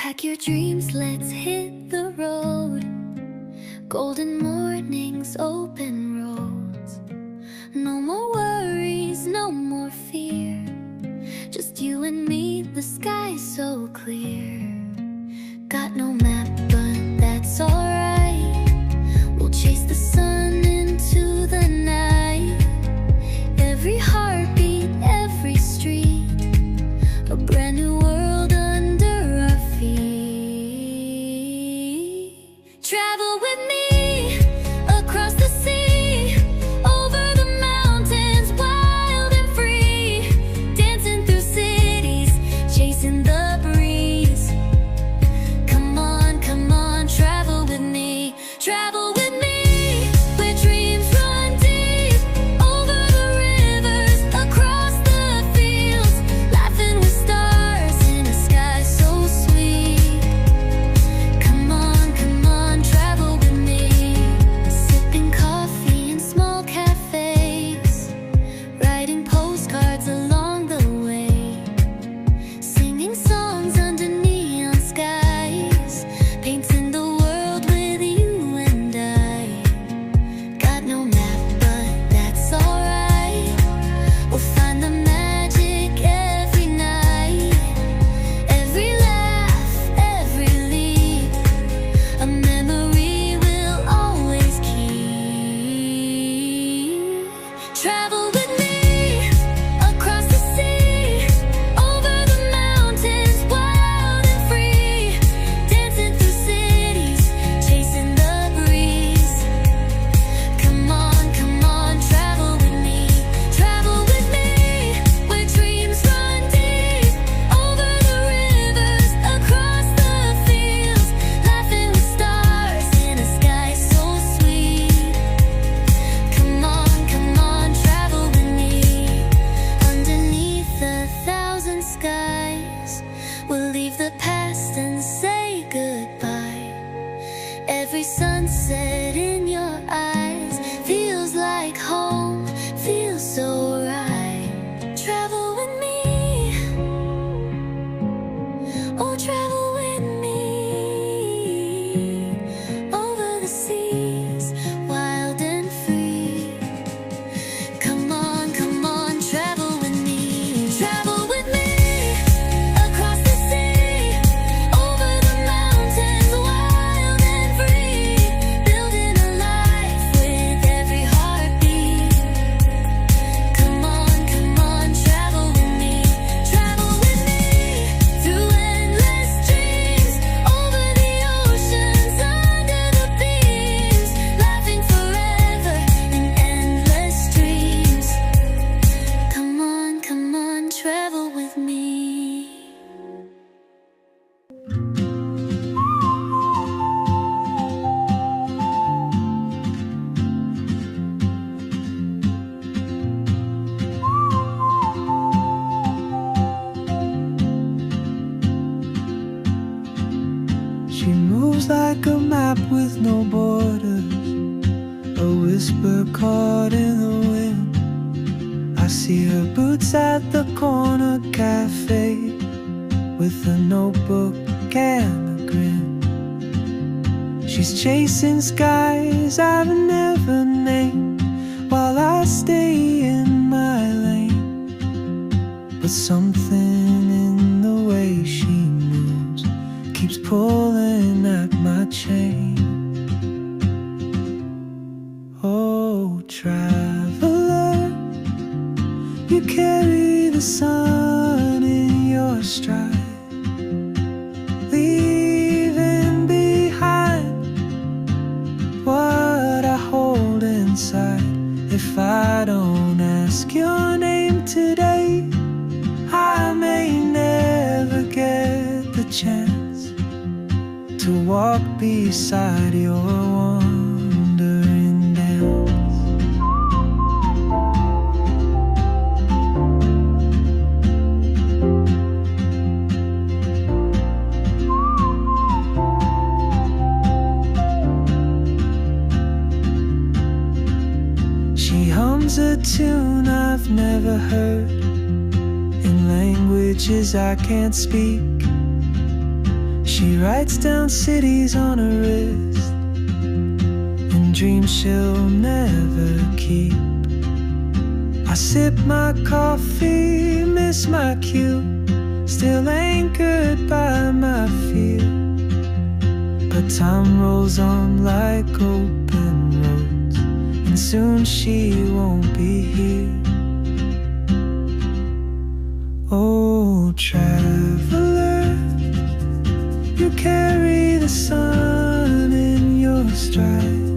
Pack your dreams, let's hit the road. Golden mornings, open roads. No more worries, no more fear. Just you and me, the sky so clear. Got no map, but that's alright. We'll chase the sun into the night. Every heartbeat, every street, a brand new world under our feet. Travel with me across the sea, over the mountains, wild and free, dancing through cities, chasing the breeze. Come on, travel with me. Travel with me, where dreams run deep, over the rivers, across the fields, laughing with stars in a sky so sweet. Come on, travel with me. Sipping coffee in small cafes, writing postcards along the way, singing songs under neon skies, painting the world with you and I. Got no map, but that's alright. We'll find the magic every night. Every laugh, every leap, a memory we'll always keep. Travel with me across the sea, over the mountains, wild and free, dancing through cities, chasing the breeze. Come on, travel with me. Travel with me, where dreams run deep, over the rivers, across the fields, laughing with stars in a sky so sweet. Come on, travel with me. Underneath a thousand skies, we'll leave the past and say goodbye. Every sunset in your eyes feels like home, feels so right. Travel with me, oh travel with me, over the seas, wild and free. Come on, travel with me. Travel with me across the sea, over the mountains, wild and free, building a life with every heartbeat. Come on, travel with me. Travel with me through endless dreams, over the oceans, under the beams, laughing forever in endless dreams. Come on, travel with me. She moves like a map with no borders, a whisper caught in the wind. I see her boots at the corner cafe, with a notebook and a grin. She's chasing skies I've never named, while I stay in my lane. But something in the way she moves keeps pulling at my chain. Oh, traveler, you carry the sun in your stride, leaving behind what I hold inside. If I don't ask your name today, I may never get the chance to walk beside your wandering dance. She hums a tune I've never heard, in languages I can't speak. She She writes down cities on her wrist and dreams she'll never keep. I sip my coffee, miss my cue, still anchored by my fear. But time rolls on like open roads, and soon she won't be here. Oh, traveler, you carry the sun in your stride.